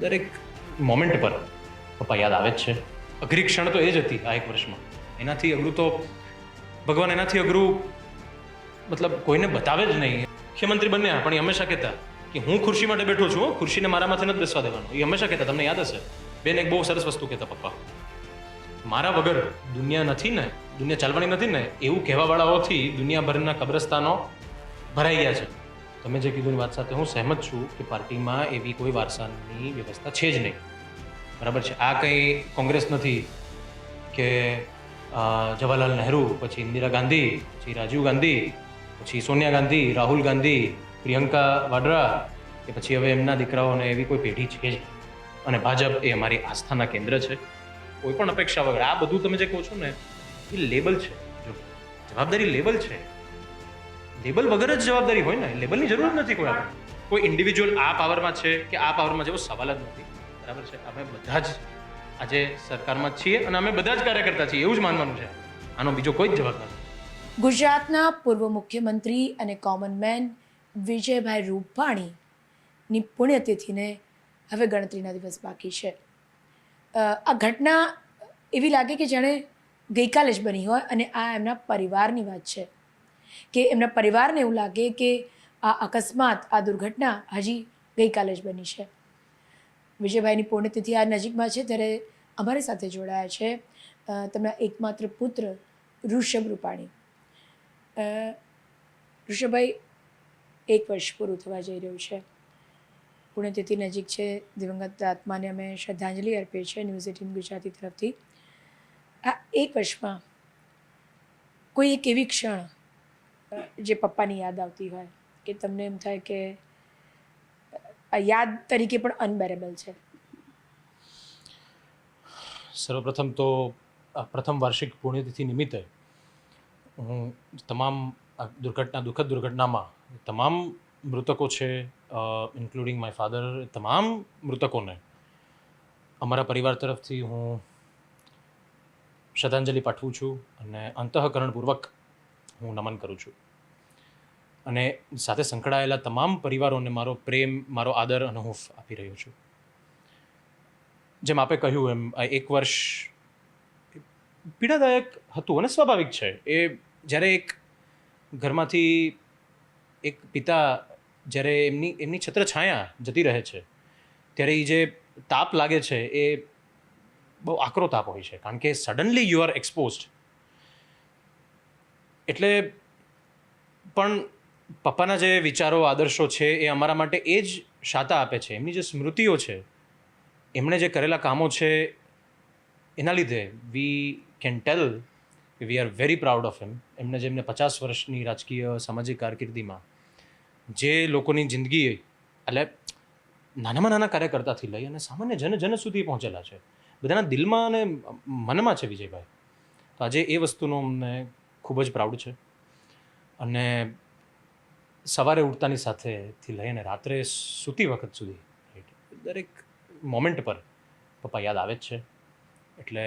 દરેક મોમેન્ટ પર પપ્પા યાદ આવે જ છે. અઘરી ક્ષણ તો એ જ હતી આ એક વર્ષમાં. એનાથી અઘરું તો ભગવાન એનાથી અઘરું મતલબ કોઈને બતાવે જ નહીં. મુખ્યમંત્રી બન્યા પણ એ હંમેશા કહેતા કે હું ખુરશી માટે બેઠો છું, ખુરશીને મારા માથે નથી બેસવા દેવાનો. એ હંમેશા કહેતા, તમને યાદ હશે. બેન એક બહુ સરસ વસ્તુ કહેતા પપ્પા, મારા વગર દુનિયા નથી ને, દુનિયા ચાલવાની નથી ને, એવું કહેવાવાળાઓથી દુનિયાભરના કબ્રસ્તાનો ભરાઈ ગયા છે. તમે જે કીધું વાત સાથે હું સહેમત છું કે પાર્ટીમાં એવી કોઈ વારસાની વ્યવસ્થા છે જ નહીં. બરાબર છે. આ કંઈ કોંગ્રેસ નથી કે જવાહરલાલ નહેરુ, પછી ઇન્દિરા ગાંધી, પછી રાજીવ ગાંધી, પછી સોનિયા ગાંધી, રાહુલ ગાંધી, પ્રિયંકા વાડ્રા, કે પછી હવે એમના દીકરાઓને એવી કોઈ પેઢી છે જ નહીં. અને ભાજપ એ અમારી આસ્થાના કેન્દ્ર છે. કોઈ પણ અપેક્ષા વગર આ બધું તમે જે કહો છો ને, એ લેબલ છે. જો જવાબદારી લેબલ છે, લેબલ વગર જ જવાબદારી હોય ને, લેબલની જરૂર નથી. કોઈ ઇન્ડિવિજ્યુઅલ આ પાવરમાં છે કે આ પાવરમાં જેવો સવાલ જ નથી. બરાબર છે. અમે બધા જ આજે સરકારમાં જ છીએ અને અમે બધા જ કાર્યકર્તા છીએ, એવું જ માનવાનું છે. આનો બીજો કોઈ જ જવાબ નથી. ગુજરાતના પૂર્વ મુખ્યમંત્રી અને કોમન મેન વિજયભાઈ રૂપાણીની પુણ્યતિથિને હવે ગણતરીના દિવસ બાકી છે. આ ઘટના એવી લાગે કે જાણે ગઈકાલે જ બની હોય અને આ એમના પરિવારની વાત છે કે એમના પરિવારને એવું લાગે કે આ અકસ્માત, આ દુર્ઘટના હજી ગઈકાલે જ બની છે. વિજયભાઈની પુણ્યતિથિ આ નજીકમાં છે ત્યારે અમારી સાથે જોડાયા છે તેમના એકમાત્ર પુત્ર ઋષભ રૂપાણી. ઋષભભાઈ, 1 વર્ષ પૂરું થવા જઈ રહ્યું છે, પુણ્યતિથિ નજીક છે, દિવંગત આત્માને અમે શ્રદ્ધાંજલિ અર્પીએ છીએ ન્યૂઝ 18 ગુજરાતી તરફથી. આ 1 વર્ષમાં કોઈ એક એવી ક્ષણ જે પપ્પાની યાદ આવતી હોય કે તમને એમ થાય કે આ યાદ તરીકે પણ અનબેરેબલ છે? સર્વપ્રથમ તો પ્રથમ વાર્ષિક પુણ્યતિથિ નિમિત્તે હું તમામ દુઃખદ દુર્ઘટનામાં તમામ મૃતકો છે, ઇન્ક્લુડિંગ માય ફાધર, તમામ મૃતકોને અમારા પરિવાર તરફથી હું શ્રદ્ધાંજલિ પાઠવું છું અને અંતઃકરણપૂર્વક હું નમન કરું છું. અને સાથે સંકળાયેલા તમામ પરિવારોને મારો પ્રેમ, મારો આદર અને હું આપી રહ્યો છું. જેમ આપે કહ્યું એમ આ 1 વર્ષ પીડાદાયક હતું અને સ્વાભાવિક છે. એ જ્યારે એક ઘરમાંથી એક પિતા જ્યારે એમની છત્રછાયા જતી રહે છે ત્યારે એ જે તાપ લાગે છે એ બહુ આકરો તાપ હોય છે, કારણ કે સડનલી યુ આર એક્સપોઝડ. એટલે પણ પપ્પાના જે વિચારો, આદર્શો છે એ અમારા માટે એ જ શાતા આપે છે. એમની જે સ્મૃતિઓ છે, એમણે જે કરેલા કામો છે, એના લીધે વી કેન ટેલ કે we are very proud of him. એમને 50 વર્ષની રાજકીય સામાજિક કારકિર્દીમાં જે લોકોની જિંદગી, એટલે નાનામાં નાના કાર્યકર્તાથી લઈ અને સામાન્ય જન સુધી પહોંચેલા છે, બધાના દિલમાં અને મનમાં છે વિજયભાઈ. તો આજે એ વસ્તુનો અમને ખૂબ જ પ્રાઉડ છે. અને સવારે ઉઠતાની સાથેથી લઈને રાત્રે સૂતી વખત સુધી દરેક મોમેન્ટ પર પપ્પા યાદ આવે જ છે. એટલે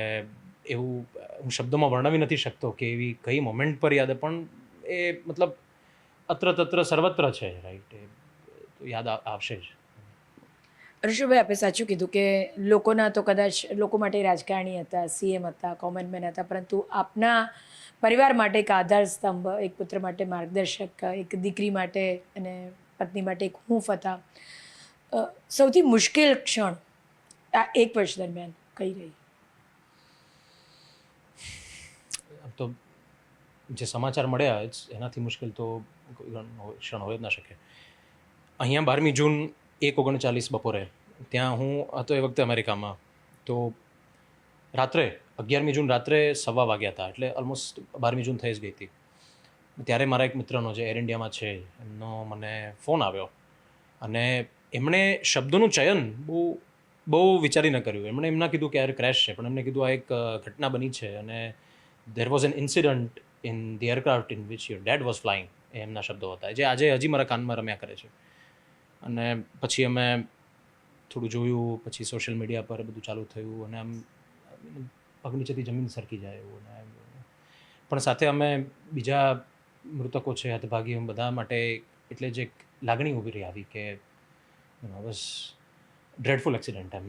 એવું હું શબ્દોમાં વર્ણવી નથી શકતો કે એવી કઈ મોમેન્ટ પર યાદ, પણ એ મતલબ અત્ર તત્ર સર્વત્ર છે, રાઈટ? એ તો યાદ આવશે જ. ઋષભભાઈ, આપે સાચું કીધું કે લોકોના તો કદાચ લોકો માટે રાજકારણી હતા, સીએમ હતા, કોમન મેન હતા, પરંતુ આપના પરિવાર માટે એક આધાર સ્તંભ, એક પુત્ર માટે માર્ગદર્શક, એક દીકરી માટે અને પત્ની માટે એક હૂંફ હતા. સૌથી મુશ્કેલ ક્ષણ આ 1 વર્ષ દરમિયાન કઈ રહી? તો જે સમાચાર મળ્યા એનાથી મુશ્કેલ તો કોઈ ક્ષણ હોય જ ના શકે. અહીંયા 12મી જૂન 1:39 બપોરે, ત્યાં હું હતો એ વખતે અમેરિકામાં, તો રાત્રે 11મી જૂન રાત્રે 1:15 વાગ્યા હતા, એટલે ઓલમોસ્ટ 12મી જૂન થઈ જ ગઈ હતી. ત્યારે મારા એક મિત્રનો જે એર ઇન્ડિયામાં છે એમનો મને ફોન આવ્યો અને એમણે શબ્દોનું ચયન બહુ વિચારીને કર્યું. એમણે એમ ના કીધું કે યાર ક્રેશ છે, પણ એમણે કીધું આ એક ઘટના બની છે અને there was an incident in the aircraft in which your dad was flying. એમના શબ્દો હતા જે આજે હજી મારા કાનમાં રમ્યા કરે છે. અને પછી અમે થોડું જોયું, પછી સોશિયલ મીડિયા પર બધું ચાલુ થયું અને આમ પગ નીચેથી જમીન સરકી જાય એવું. પણ સાથે અમે બીજા મૃતકો છે, હતભાગીઓ, બધા માટે એટલે જે લાગણી ઊભી રહી આવી કે બસ ડ્રેડફુલ એક્સિડન્ટ એમ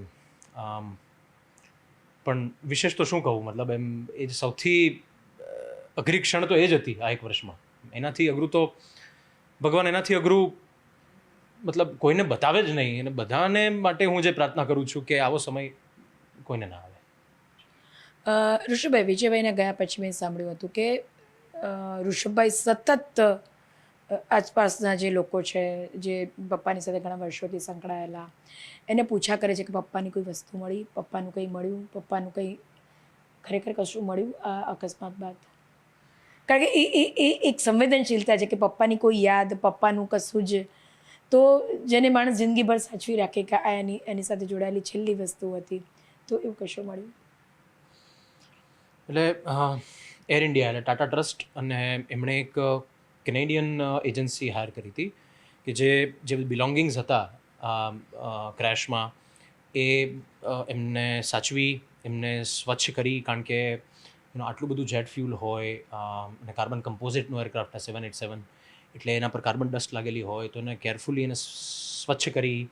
પણ વિશેષ તો શું કહું, મતલબ એમ એ જ સૌથી અઘરી ક્ષણ તો એ જ હતી આ એક વર્ષમાં. એનાથી અઘરું તો ભગવાન એનાથી અઘરું મતલબ કોઈને બતાવે જ નહીં. અને બધાને માટે હું જે પ્રાર્થના કરું છું કે આવો સમય કોઈને ના આવે. ઋષભભાઈ, વિજયભાઈને ગયા પછી મેં સાંભળ્યું હતું કે ઋષભભાઈ સતત આસપાસના જે લોકો છે, જે પપ્પાની સાથે ઘણા વર્ષોથી સંકળાયેલા, એને પૂછા કરે છે કે પપ્પાની કોઈ વસ્તુ મળી, પપ્પાનું કંઈ મળ્યું, પપ્પાનું કંઈ ખરેખર કશું મળ્યું આ અકસ્માત બાદ? કારણ કે એ એક સંવેદનશીલતા છે કે પપ્પાની કોઈ યાદ, પપ્પાનું કશું જ, તો જેને માણસ જિંદગીભર સાચવી રાખે કે આ એની સાથે જોડાયેલી છેલ્લી વસ્તુ હતી, તો એવું કશું મળ્યું? એટલે એર ઇન્ડિયા એટલે ટાટા ટ્રસ્ટ અને એમણે એક કેનેડિયન એજન્સી હાયર કરી હતી કે જે બિલોંગિંગ્સ હતા ક્રેશમાં એ એમને સાચવી, એમને સ્વચ્છ કરી. કારણ કે આટલું બધું જેટ ફ્યુલ હોય અને કાર્બન કમ્પોઝિટનું એરક્રાફ્ટ 787, એટલે એના પર કાર્બન ડસ્ટ લાગેલી હોય તો એને કેરફુલી એને સ્વચ્છ કરી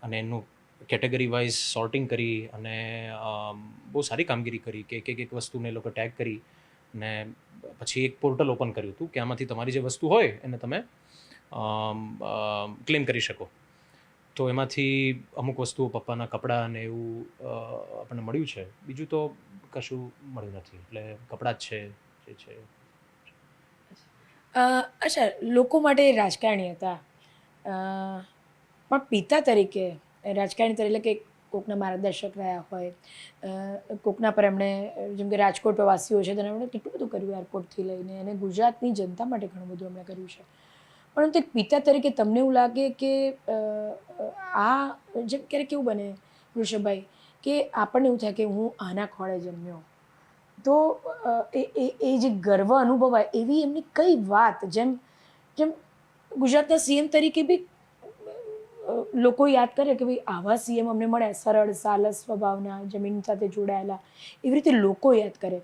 અને એનું કેટેગરી વાઇઝ સોર્ટિંગ કરી અને બહુ સારી કામગીરી કરી કે એક વસ્તુને એ લોકો ટેગ કરી અને પછી એક પોર્ટલ ઓપન કર્યું હતું કે આમાંથી તમારી જે વસ્તુ હોય એને તમે ક્લેમ કરી શકો. તો એમાંથી અમુક વસ્તુઓ પપ્પાના કપડાં અને એવું આપણને મળ્યું છે. બીજું તો કશું મળ્યું નથી. એટલે કપડાં જ છે જે છે. અચ્છા, લોકો માટે રાજકારણી હતા, પણ પિતા તરીકે રાજકારણી તરીકે કે કોકના માર્ગદર્શક રહ્યા હોય, કોકના પર એમણે જેમ કે રાજકોટ વાસીઓ છે તેને એમણે કેટલું બધું કર્યું એરપોર્ટથી લઈને, અને ગુજરાતની જનતા માટે ઘણું બધું એમણે કર્યું છે. પરંતુ એક પિતા તરીકે તમને એવું લાગે કે આ જેમ ક્યારેક કેવું બને ઋષભભાઈ કે આપણને એવું થાય કે હું આના ખોળે જન્મ્યો, તો એ જે ગર્વ અનુભવાય એવી એમની કઈ વાત, જેમ ગુજરાતના સીએમ તરીકે બી લોકો યાદ કરે કે ભાઈ આવા સીએમ અમને મળ્યા, સરળ સાલસ સ્વભાવના, જમીન સાથે જોડાયેલા, એવી રીતે લોકો યાદ કરે.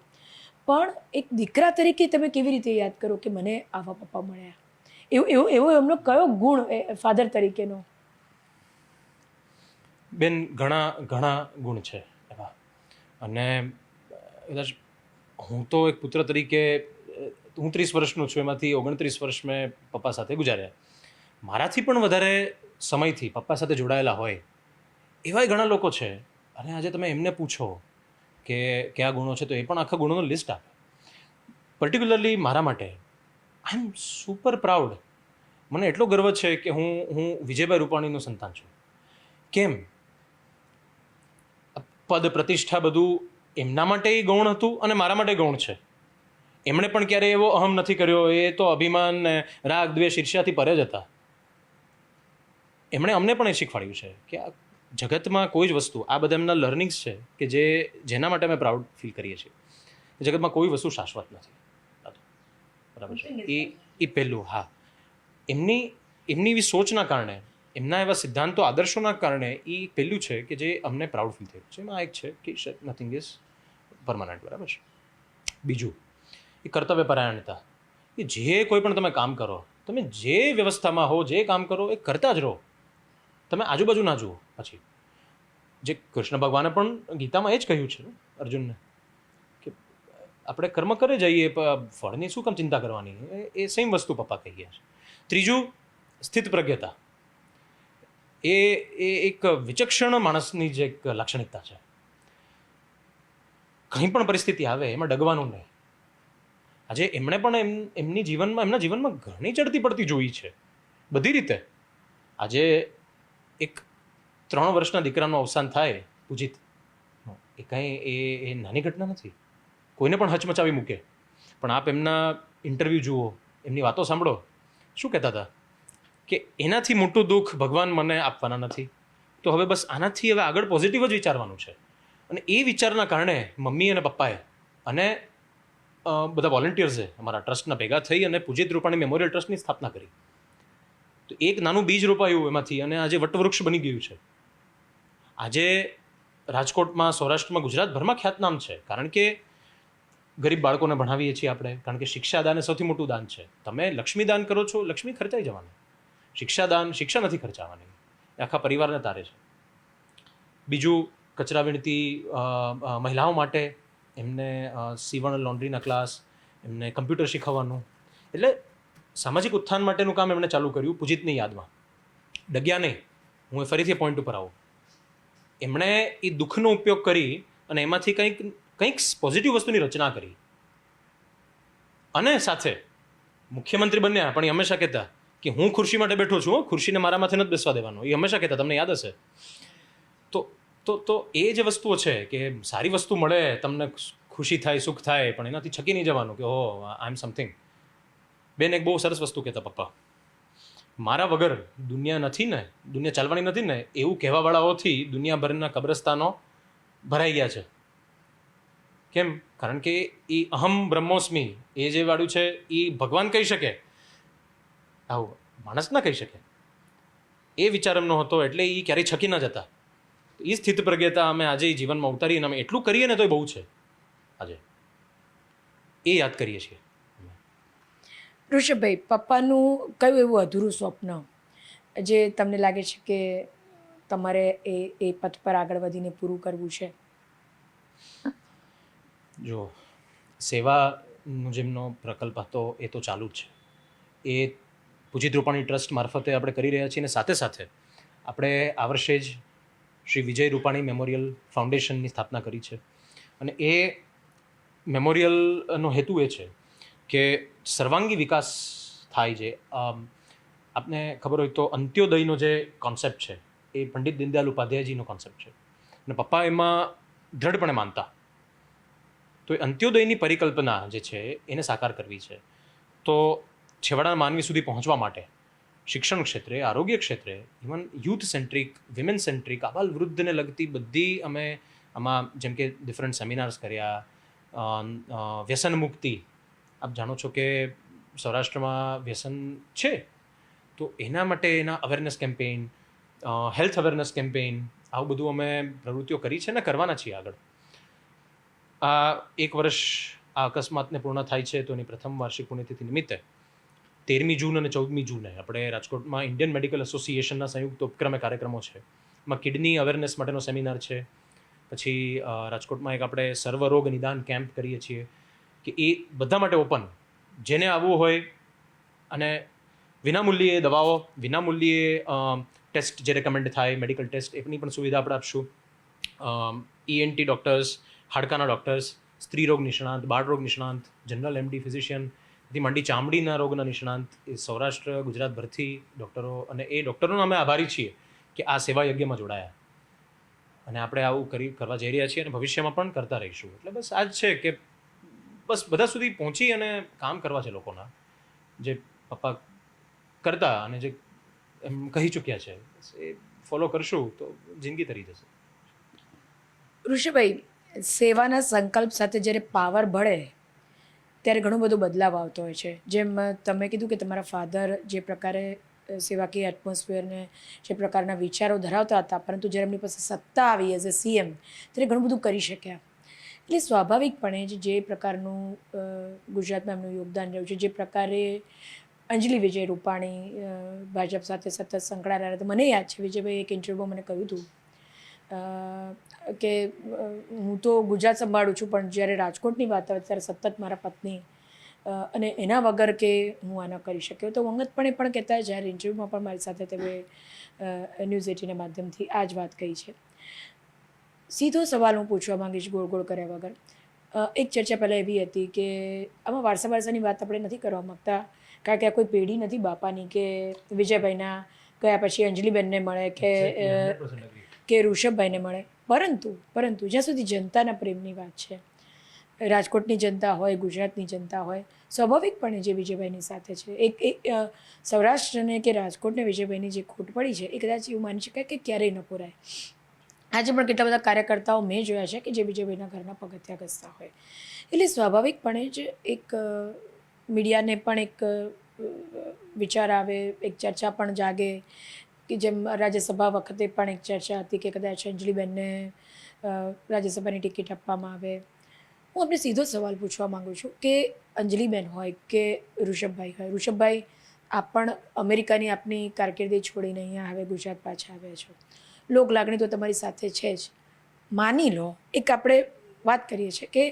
પણ એક દીકરા તરીકે તમે કેવી રીતે યાદ કરો કે મને આવા પપ્પા મળ્યા? એવો એમનો કયો ગુણ ફાધર તરીકેનો? બેન, ઘણા ગુણ છે એવા. અને કદાચ હું તો એક પુત્ર તરીકે, હું 30 વર્ષનો છું, એમાંથી 29 વર્ષ મેં પપ્પા સાથે ગુજાર્યા. મારાથી પણ વધારે સમયથી પપ્પા સાથે જોડાયેલા હોય એવાય ઘણા લોકો છે. અને આજે તમે એમને પૂછો કે કયા ગુણો છે તો એ પણ આખા ગુણોનું લિસ્ટ આપે. પર્ટિક્યુલરલી મારા માટે આઈ એમ સુપર પ્રાઉડ. મને એટલો ગર્વ છે કે હું વિજયભાઈ રૂપાણીનું સંતાન છું. કેમ? પદ પ્રતિષ્ઠા બધું એમના માટે ગૌણ હતું અને મારા માટે ગૌણ છે. એમણે પણ ક્યારેય એવો અહમ નથી કર્યો. એ તો અભિમાન ને રાગ દ્વેષ ઈર્ષ્યાથી પરે જ હતા. એમણે અમને પણ એ શીખવાડ્યું છે કે આ જગતમાં કોઈ જ વસ્તુ, આ બધા એમના લર્નિંગ્સ છે કે જેના માટે અમે પ્રાઉડ ફીલ કરીએ છીએ. જગતમાં કોઈ વસ્તુ શાશ્વત નથી. બરાબર છે? એ પહેલું. હા, એમની એવી સોચના કારણે, એમના એવા સિદ્ધાંતો આદર્શોના કારણે એ પહેલું છે કે જે અમને પ્રાઉડ ફીલ થયું છે. એમાં એક છે કે નથિંગ ઇઝ પરમાનન્ટ. બરાબર છે? બીજું, એ કર્તવ્યપરાયણતા. કે જે કોઈ પણ તમે કામ કરો, તમે જે વ્યવસ્થામાં હો, જે કામ કરો એ કરતા જ રહો. તમે આજુબાજુ ના જુઓ. પછી જે કૃષ્ણ ભગવાને પણ ગીતામાં એ જ કહ્યું છે અર્જુનને કે આપણે કર્મ કરે જઈએ, ફળની શું કામ ચિંતા કરવાની. એ સેમ વસ્તુ પપ્પા કહી ગયા છે. ત્રીજું, સ્થિત પ્રજ્ઞતા. એ એક વિચક્ષણ માણસની જે એક લાક્ષણિકતા છે. કંઈ પણ પરિસ્થિતિ આવે એમાં ડગવાનું નહીં. આજે એમણે પણ એમના જીવનમાં ઘણી ચડતી પડતી જોઈ છે બધી રીતે. આજે એક 3 વર્ષના દીકરાનું અવસાન થાય, પૂજિત, એ કાંઈ એ નાની ઘટના નથી. કોઈને પણ હચમચાવી મૂકે. પણ આપ એમના ઇન્ટરવ્યૂ જુઓ, એમની વાતો સાંભળો, શું કહેતા હતા કે એનાથી મોટું દુઃખ ભગવાન મને આપવાના નથી. તો હવે બસ આનાથી હવે આગળ પોઝિટિવ જ વિચારવાનું છે. અને એ વિચારના કારણે મમ્મી અને પપ્પાએ અને બધા વોલેન્ટિયર્સે અમારા ટ્રસ્ટના ભેગા થઈ અને પૂજિત રૂપાણી મેમોરિયલ ટ્રસ્ટની સ્થાપના કરી. તો એક નાનું બીજ રોપાયું એમાંથી અને આજે વટવૃક્ષ બની ગયું છે. આજે રાજકોટમાં, સૌરાષ્ટ્રમાં, ગુજરાતભરમાં ખ્યાતનામ છે. કારણ કે ગરીબ બાળકોને ભણાવીએ છીએ આપણે. કારણ કે શિક્ષાદાન એ સૌથી મોટું દાન છે. તમે લક્ષ્મી દાન કરો છો, લક્ષ્મી ખર્ચાઈ જવાની. શિક્ષા નથી ખર્ચાવાની. એ આખા પરિવારને તારે છે. બીજું કચરા વીણતી મહિલાઓ માટે એમને સીવણ લોન્ડ્રીના ક્લાસ, એમને કમ્પ્યુટર શીખવવાનું. એટલે સામાજિક ઉત્થાન માટેનું કામ એમણે ચાલુ કર્યું પૂજિતની યાદમાં. ડગ્યા નહીં, હું એ ફરીથી પોઈન્ટ ઉપર આવું. એમણે એ દુઃખનો ઉપયોગ કરી અને એમાંથી કંઈક પોઝિટિવ વસ્તુની રચના કરી. અને સાથે મુખ્યમંત્રી બન્યા પણ એ હંમેશા કહેતા કે હું ખુરશી માટે બેઠો છું, ખુરશીને મારા માથે નથી બેસવા દેવાનો. એ હંમેશા કહેતા, તમને યાદ હશે. તો એ જે વસ્તુઓ છે કે સારી વસ્તુ મળે, તમને ખુશી થાય, સુખ થાય, પણ એનાથી છકી નહીં જવાનું કે ઓહ આઈ એમ સમથિંગ. બેન એક બહુ સરસ વસ્તુ કહેતા, પપ્પા મારા વગર દુનિયા નથી ને, દુનિયા ચાલવાની નથી ને, એવું કહેવાવાળાઓથી દુનિયાભરના કબ્રસ્તાનો ભરાઈ ગયા છે. કેમ? કારણ કે એ અહમ બ્રહ્મોસ્મી એ જે વાળું છે એ ભગવાન કહી શકે, આવું માણસ ના કહી શકે. એ વિચાર એમનો હતો, એટલે એ ક્યારેય છકી ના જતા. એ સ્થિત પ્રજ્ઞતા અમે આજે જીવનમાં ઉતારીને અમે એટલું કરીએ ને તો એ બહુ છે. આજે એ યાદ કરીએ છીએ. ઋષભભાઈ, પપ્પાનું કયું એવું અધૂરું સ્વપ્ન જે તમને લાગે છે કે તમારે એ પથ પર આગળ વધીને પૂરું કરવું છે? જો સેવાનો જેમનો પ્રકલ્પ હતો એ તો ચાલુ જ છે. એ પૂજિત રૂપાણી ટ્રસ્ટ મારફતે આપણે કરી રહ્યા છીએ અને સાથે સાથે આપણે આ વર્ષે જ શ્રી વિજય રૂપાણી મેમોરિયલ ફાઉન્ડેશનની સ્થાપના કરી છે. અને એ મેમોરિયલનો હેતુ એ છે કે સર્વાંગી વિકાસ થાય છે. આપને ખબર હોય તો અંત્યોદયનો જે કોન્સેપ્ટ છે એ પંડિત દીનદયાલ ઉપાધ્યાયજીનો કોન્સેપ્ટ છે અને પપ્પા એમાં દ્રઢપણે માનતા. તો એ અંત્યોદયની પરિકલ્પના જે છે એને સાકાર કરવી છે. તો છેવાડાના માનવી સુધી પહોંચવા માટે શિક્ષણ ક્ષેત્રે, આરોગ્ય ક્ષેત્રે, even youth centric, women centric, આબાલ વૃદ્ધને લગતી બધી અમે આમાં જેમ કે ડિફરન્ટ સેમિનાર્સ કર્યા. વ્યસન મુક્તિ, આપ જાણો છો કે સૌરાષ્ટ્રમાં વ્યસન છે, તો એના માટે એના awareness campaign, health awareness campaign, આવું બધું અમે પ્રવૃત્તિઓ કરી છે ને કરવાના છીએ આગળ. આ એક વર્ષ આ અકસ્માતને પૂર્ણ થાય છે તો એની પ્રથમ વાર્ષિક પુણ્યતિથિ નિમિત્તે 13મી જૂન અને 14મી જૂને આપણે રાજકોટમાં ઇન્ડિયન મેડિકલ એસોસિએશનના સંયુક્ત ઉપક્રમે કાર્યક્રમો છે. એમાં કિડની અવેરનેસ માટેનો સેમિનાર છે. પછી રાજકોટમાં એક આપણે સર્વરોગ નિદાન કેમ્પ કરીએ છીએ કે એ બધા માટે ઓપન, જેને આવવું હોય. અને વિનામૂલ્યે દવાઓ, વિનામૂલ્યે ટેસ્ટ જે રેકમેન્ડ થાય, મેડિકલ ટેસ્ટ, એની પણ સુવિધા આપણે આપશું. ENT ડૉક્ટર્સ, હાડકાના ડૉક્ટર્સ, સ્ત્રી રોગ નિષ્ણાંત, બાળ રોગ નિષ્ણાંત, જનરલ MD ફિઝિશિયન, થી માંડી ચામડીના રોગના નિષ્ણાંત, એ સૌરાષ્ટ્ર ગુજરાતભરથી ડૉક્ટરો. અને એ ડૉક્ટરોનો અમે આભારી છીએ કે આ સેવા યજ્ઞમાં જોડાયા. અને આપણે આવું કરવા જઈ રહ્યા છીએ અને ભવિષ્યમાં પણ કરતા રહીશું. એટલે બસ આ જ છે કે બસ બધા સુધી પહોંચી અને કામ કરવા છે લોકોના, જે પપ્પા કરતા અને જે એમ કહી ચૂક્યા છે એ ફોલો કરશું તો જિંદગી તરી જશે. ઋષભભાઈ, સેવાના સંકલ્પ સાથે જ્યારે પાવર ભળે ત્યારે ઘણો બધો બદલાવ આવતો હોય છે. જેમ તમે કીધું કે તમારા ફાધર જે પ્રકારે સેવાકીય એટમોસ્ફિયરને જે પ્રકારના વિચારો ધરાવતા હતા, પરંતુ જ્યારે એમની પાસે સત્તા આવી એઝ એ CM ત્યારે ઘણું બધું કરી શક્યા. એટલે સ્વાભાવિકપણે જ જે પ્રકારનું ગુજરાતમાં એમનું યોગદાન રહ્યું છે, જે પ્રકારે અંજલિ વિજય રૂપાણી ભાજપ સાથે સતત સંકળાયેલા હતા. મને યાદ છે વિજયભાઈ એક ઇન્ટરવ્યૂમાં મને કહ્યું હતું કે હું તો ગુજરાત સંભાળું છું, પણ જ્યારે રાજકોટની વાત આવે ત્યારે સતત મારા પત્ની અને એના વગર કે હું આ ન કરી શક્યો. તો વંગતપણે પણ કહેતા, જ્યારે ઇન્ટરવ્યૂમાં પણ મારી સાથે તેઓએ ન્યૂઝ 18ના માધ્યમથી આ જ વાત કહી છે. સીધો સવાલ હું પૂછવા માંગીશ ગોળ ગોળ કર્યા વગર. એક ચર્ચા પહેલાં એવી હતી કે આમાં વારસાની વાત આપણે નથી કરવા માગતા, કારણ કે આ કોઈ પેઢી નથી બાપાની કે વિજયભાઈના ગયા પછી અંજલિબેનને મળે કે ઋષભભાઈને મળે. પરંતુ જ્યાં સુધી જનતાના પ્રેમની વાત છે, રાજકોટની જનતા હોય, ગુજરાતની જનતા હોય, સ્વાભાવિકપણે જે વિજયભાઈની સાથે છે, એક સૌરાષ્ટ્રને કે રાજકોટને વિજયભાઈની જે ખોટ પડી છે એ કદાચ એવું માની શકાય કે ક્યારેય ન પૂરાય. આજે પણ કેટલા બધા કાર્યકર્તાઓ મેં જોયા છે કે જે વિજયભાઈના ઘરના પગથિયા ઘસતા હોય. એટલે સ્વાભાવિકપણે જ એક મીડિયાને પણ એક વિચાર આવે, એક ચર્ચા પણ જાગે કે જેમ રાજ્યસભા વખતે પણ એક ચર્ચા હતી કે કદાચ અંજલિબેનને રાજ્યસભાની ટિકિટ આપવામાં આવે. હું આપણે સીધો સવાલ પૂછવા માગું છું કે અંજલિબેન હોય કે ઋષભભાઈ હોય, ઋષભભાઈ આપ પણ અમેરિકાની આપની કારકિર્દી છોડીને અહીંયા હવે ગુજરાત પાછા આવ્યા છો, લોક લાગણી તો તમારી સાથે છે જ. માની લો એક આપણે વાત કરીએ છીએ કે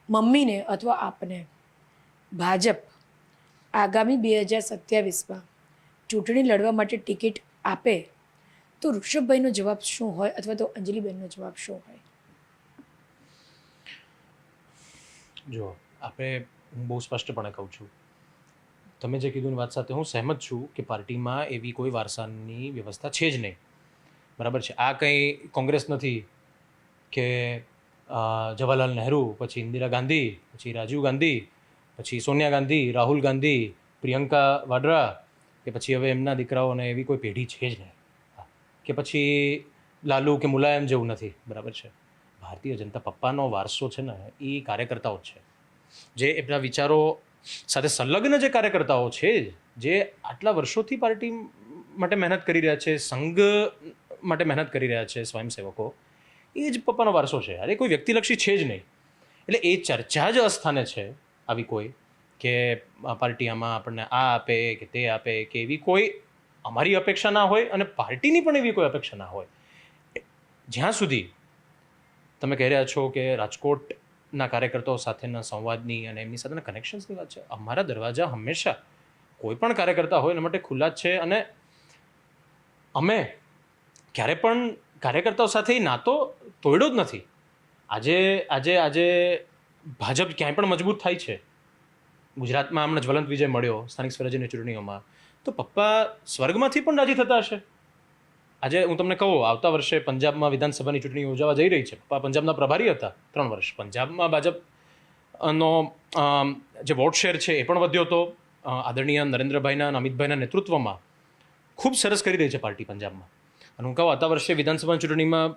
મમ્મીને અથવા આપને ભાજપ આગામી 2027માં ચૂંટણી લડવા માટે ટિકિટ આપે તો ઋષભભાઈનો જવાબ શું હોય અથવા તો અંજલિબેનનો જવાબ શું હોય? જો આપણે હું બહુ સ્પષ્ટપણે કહું છું, તમે જે કીધું વાત સાથે હું સહેમત છું કે પાર્ટીમાં એવી કોઈ વારસાની વ્યવસ્થા છે જ નહીં. બરાબર છે. આ કંઈ કોંગ્રેસ નથી કે જવાહરલાલ નહેરુ, પછી ઇન્દિરા ગાંધી, પછી રાજીવ ગાંધી, પછી સોનિયા ગાંધી, રાહુલ ગાંધી, પ્રિયંકા વાડ્રા, કે પછી હવે એમના દીકરાઓને એવી કોઈ પેઢી છે જ નહીં, કે પછી લાલુ કે મુલાયમ જેવું નથી. બરાબર છે. ભારતીય જનતા પપ્પાનો વારસો છે ને એ કાર્યકર્તાઓ જ છે, જે એમના વિચારો સાથે સંલગ્ન જે કાર્યકર્તાઓ છે, જે આટલા વર્ષોથી પાર્ટી માટે મહેનત કરી રહ્યા છે, સંઘ માટે મહેનત કરી રહ્યા છે, સ્વયંસેવકો, એ જ પપ્પાનો વારસો છે. અરે કોઈ વ્યક્તિલક્ષી છે જ નહીં. એટલે એ ચર્ચા જ અસ્થાને છે આવી કોઈ કે પાર્ટી આમાં આપણને આ આપે કે તે આપે, કે એવી કોઈ અમારી અપેક્ષા ના હોય અને પાર્ટીની પણ એવી કોઈ અપેક્ષા ના હોય. જ્યાં સુધી તમે કહી રહ્યા છો કે રાજકોટના કાર્યકર્તાઓ સાથેના સંવાદની અને એમની સાથેના કનેક્શન્સની વાત છે, અમારા દરવાજા હંમેશા કોઈ પણ કાર્યકર્તા હોય એના માટે ખુલ્લા જ છે. અને અમે ક્યારે પણ કાર્યકર્તાઓ સાથે નાતો તોડ્યો જ નથી. આજે ભાજપ ક્યાંય પણ મજબૂત થાય છે. ગુજરાતમાં હમણાં જ્વલંત વિજય મળ્યો સ્થાનિક સ્વરાજ્યની ચૂંટણીઓમાં, તો પપ્પા સ્વર્ગમાંથી પણ રાજી થતા હશે. આજે હું તમને કહું, આવતા વર્ષે પંજાબમાં વિધાનસભાની ચૂંટણી યોજાવા જઈ રહી છે. પપ્પા પંજાબના પ્રભારી હતા 3 વર્ષ. પંજાબમાં ભાજપનો જે વોટ શેર છે એ પણ વધ્યો હતો. આદરણીય નરેન્દ્રભાઈના અને અમિતભાઈના નેતૃત્વમાં ખૂબ સરસ કરી રહી છે પાર્ટી પંજાબમાં. અને હું કહું, આવતા વર્ષે વિધાનસભાની ચૂંટણીમાં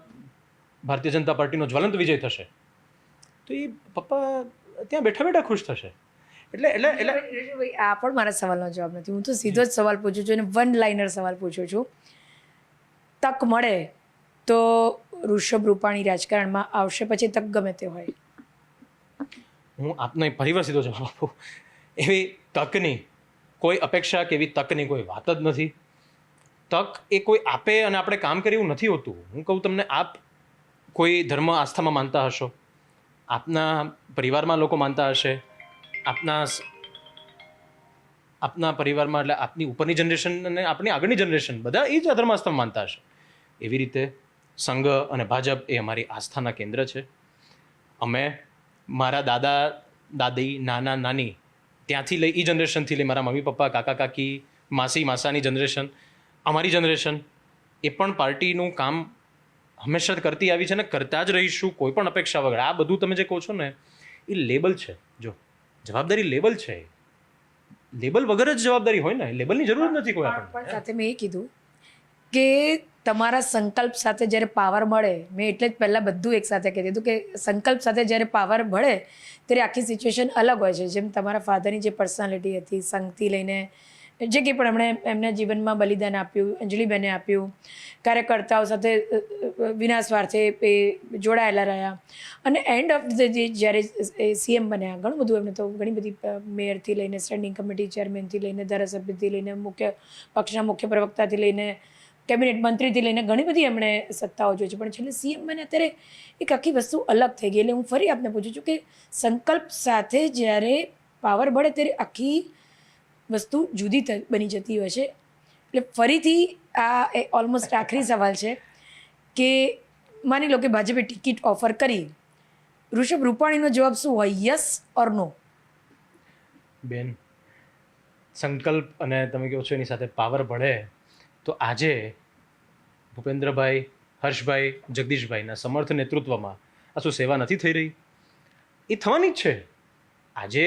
ભારતીય જનતા પાર્ટીનો જ્વલંત વિજય થશે, તો એ પપ્પા ત્યાં બેઠા બેઠા ખુશ થશે. એટલે આ પણ મારા સવાલનો જવાબ નથી. હું તો સીધો જ સવાલ પૂછું છું અને વન લાઇનર સવાલ પૂછું છું. તક મળે તો ઋષભ રૂપાણી રાજકારણમાં આવશે, પછી તક ગમે તે હોય? હું આપને ફરીવાર સીધો જવાબ આપું, એવી તકની કોઈ અપેક્ષા કે એવી તકની કોઈ વાત જ નથી. તક એ કોઈ આપે અને આપણે કામ કરીએ એવું નથી હોતું. હું કહું તમને, આપ કોઈ ધર્મ આસ્થામાં માનતા હશો, આપના પરિવારમાં લોકો માનતા હશે, આપના પરિવારમાં એટલે આપની ઉપરની જનરેશન અને આપની આગળની જનરેશન બધા એ જ ધર્મ આસ્થામાં માનતા હશે. એવી રીતે સંઘ અને ભાજપ એ અમારી આસ્થાના કેન્દ્ર છે. અમે મારા દાદા દાદી, નાના નાની, ત્યાંથી લઈ એ જનરેશનથી લઈ મારા મમ્મી પપ્પા, કાકા કાકી, માસી માસાની જનરેશન, અમારી જનરેશન એ પણ પાર્ટીનું કામ હંમેશા કરતી આવી છે ને કરતા જ રહીશું, કોઈ પણ અપેક્ષા વગર. આ બધું તમે જે કહો છો ને એ લેબલ છે. જો જવાબદારી લેબલ છે, લેબલ વગર જ જવાબદારી હોય ને, લેબલની જરૂર જ નથી કોઈ આપણને. પણ સાથે મેં એ કીધું કે તમારા સંકલ્પ સાથે જ્યારે પાવર મળે, મેં એટલે જ પહેલાં બધું એક સાથે કહી દીધું કે સંકલ્પ સાથે જ્યારે પાવર મળે ત્યારે આખી સિચ્યુએશન અલગ હોય છે. જેમ તમારા ફાધરની જે પર્સનાલિટી હતી, સંઘથી લઈને જે કંઈ પણ એમણે એમના જીવનમાં બલિદાન આપ્યું, અંજલિબેને આપ્યું, કાર્યકર્તાઓ સાથે વિના સ્વાર્થે એ જોડાયેલા રહ્યા, અને એન્ડ ઓફ ધ ડે જ્યારે એ સીએમ બન્યા, ઘણું બધું એમને તો ઘણી બધી મેયરથી લઈને સ્ટેન્ડિંગ કમિટી ચેરમેનથી લઈને ધારાસભ્યથી લઈને પક્ષના મુખ્ય પ્રવક્તાથી લઈને કેબિનેટ મંત્રીથી લઈને ઘણી બધી એમણે સત્તાઓ જોઈ છે. પણ છેલ્લે સીએમ બન્યા ત્યારે એક આખી વસ્તુ અલગ થઈ ગઈ. એટલે હું ફરી આપને પૂછું છું કે સંકલ્પ સાથે જ્યારે પાવર મળે ત્યારે આખી વસ્તુ જુદી બની જતી હોય છે. એટલે ફરીથી આ ઓલમોસ્ટ આખરી સવાલ છે કે માની લો કે ભાજપે ટિકિટ ઓફર કરી, ઋષભ રૂપાણીનો જવાબ શું હોય? યસ ઓર નો? બેન, સંકલ્પ અને તમે કહો છો એની સાથે પાવર ભળે તો આજે ભૂપેન્દ્રભાઈ, હર્ષભાઈ, જગદીશભાઈના સમર્થ નેતૃત્વમાં આ શું સેવા નથી થઈ રહી? એ થવાની જ છે. આજે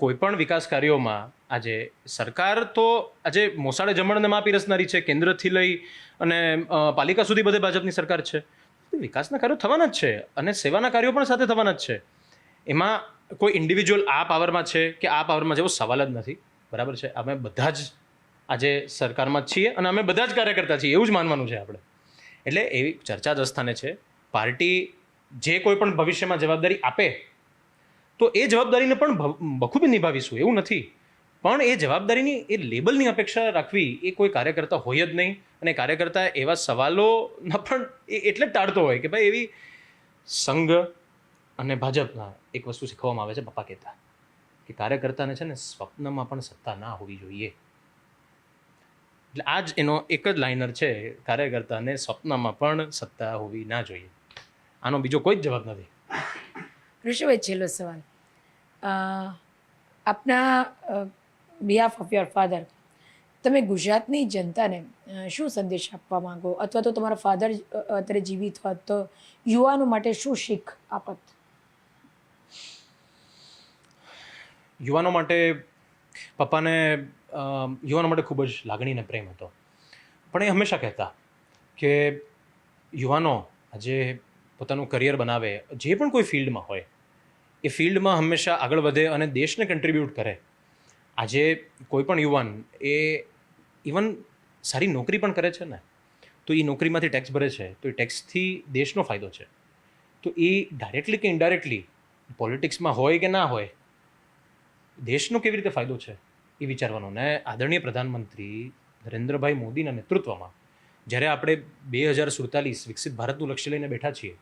કોઈ પણ વિકાસ કાર્યોમાં આજે સરકાર તો આજે મોસાળે જમણને મા પીરસનારી છે. કેન્દ્રથી લઈ અને પાલિકા સુધી બધે ભાજપની સરકાર છે. વિકાસના કાર્યો થવાના જ છે અને સેવાના કાર્યો પણ સાથે થવાના જ છે. એમાં કોઈ ઇન્ડિવિજ્યુઅલ આ પાવરમાં છે કે આ પાવરમાં જેવો સવાલ જ નથી. બરાબર છે. અમે બધા જ આજે સરકારમાં જ છીએ અને અમે બધા જ કાર્યકર્તા છીએ એવું જ માનવાનું છે આપણે. એટલે એવી ચર્ચા જ સ્થાને છે. પાર્ટી જે કોઈ પણ ભવિષ્યમાં જવાબદારી આપે તો એ જવાબદારીને પણ બખૂબી નિભાવીશું, એવું નથી. પણ એ જવાબદારીની એ લેબલની અપેક્ષા રાખવી એ કોઈ કાર્યકર્તા હોય જ નહીં. અને કાર્યકર્તા એવા સવાલોના પણ એ એટલે જ ટાળતો હોય કે ભાઈ એવી સંઘ અને ભાજપના એક વસ્તુ શીખવવામાં આવે છે, પપ્પા કહેતા કે કાર્યકર્તાને છે ને સ્વપ્નમાં પણ સત્તા ના હોવી જોઈએ. એટલે આ જ એનો એક જ લાઇનર છે, કાર્યકર્તાને સ્વપ્નમાં પણ સત્તા હોવી ના જોઈએ. આનો બીજો કોઈ જ જવાબ નથી. ઋષભભાઈ, છેલ્લો સવાલ. આપના બિહાફ ઓફ યોર ફાધર, તમે ગુજરાતની જનતાને શું સંદેશ આપવા માંગો, અથવા તો તમારા ફાધર અત્યારે જીવિત હોત તો યુવાનો માટે શું શીખ આપત? યુવાનો માટે પપ્પાને યુવાનો માટે ખૂબ જ લાગણી અને પ્રેમ હતો. પણ એ હંમેશા કહેતા કે યુવાનો આજે પોતાનું કરિયર બનાવે, જે પણ કોઈ ફિલ્ડમાં હોય એ ફિલ્ડમાં હંમેશા આગળ વધે અને દેશને કન્ટ્રીબ્યુટ કરે. આજે કોઈ પણ યુવાન એ ઇવન સારી નોકરી પણ કરે છે ને, તો એ નોકરીમાંથી ટેક્સ ભરે છે, તો એ ટેક્સથી દેશનો ફાયદો છે. તો એ ડાયરેક્ટલી કે ઇનડાયરેક્ટલી પોલિટિક્સમાં હોય કે ના હોય, દેશનો કેવી રીતે ફાયદો છે એ વિચારવાનો. ને આદરણીય પ્રધાનમંત્રી નરેન્દ્રભાઈ મોદીના નેતૃત્વમાં જ્યારે આપણે 2047 વિકસિત ભારતનું લક્ષ્ય લઈને બેઠા છીએ,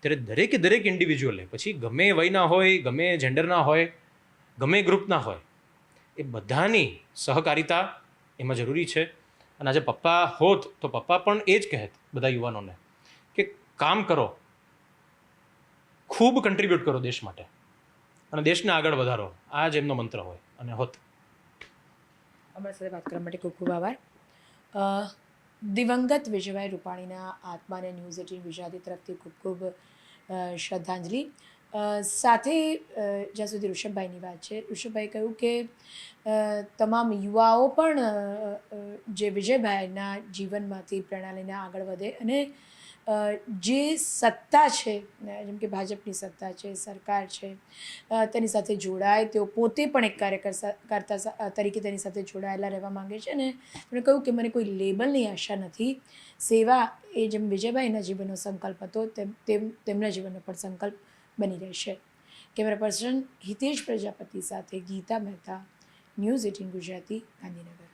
ત્યારે દરેક ઇન્ડિવિજ્યુઅલે, પછી ગમે વયના હોય, ગમે જેન્ડરના હોય, ગમે ગ્રુપના હોય, એ બધાની સહકારિતા એમાં જરૂરી છે. અને આજે પપ્પા હોત તો પપ્પા પણ એ જ કહેત બધા યુવાનોને કે કામ કરો, ખૂબ કન્ટ્રીબ્યુટ કરો દેશ માટે અને દેશને આગળ વધારો. આ જ એમનો મંત્ર હોય અને હોત. અમારા સાથે વાત કરવા માટે ખૂબ ખૂબ આભાર. દિવંગત વિજયભાઈ રૂપાણીના આત્માને ન્યૂઝ 18 ગુજરાતી તરફથી ખૂબ ખૂબ શ્રદ્ધાંજલિ. સાથે જ્યાં સુધી ઋષભભાઈની વાત છે, ઋષભભાઈ કહ્યું કે તમામ યુવાઓ પણ જે વિજયભાઈના જીવનમાંથી પ્રેરણા લઈને આગળ વધે અને જે સત્તા છે, જેમ કે ભાજપની સત્તા છે, સરકાર છે, તેની સાથે જોડાય. તેઓ પોતે પણ એક કાર્યકર્તા તરીકે તેની સાથે જોડાયેલા રહેવા માંગે છે. અને તેમણે કહ્યું કે મને કોઈ લેબલની આશા નથી. સેવા એ જેમ વિજયભાઈના જીવનનો સંકલ્પ હતો તેમ તેમના જીવનનો પણ સંકલ્પ બની રહેશે. કેમેરા પર્સન હિતેશ પ્રજાપતિ સાથે ગીતા મહેતા, ન્યૂઝ 18 ગુજરાતી, ગાંધીનગર.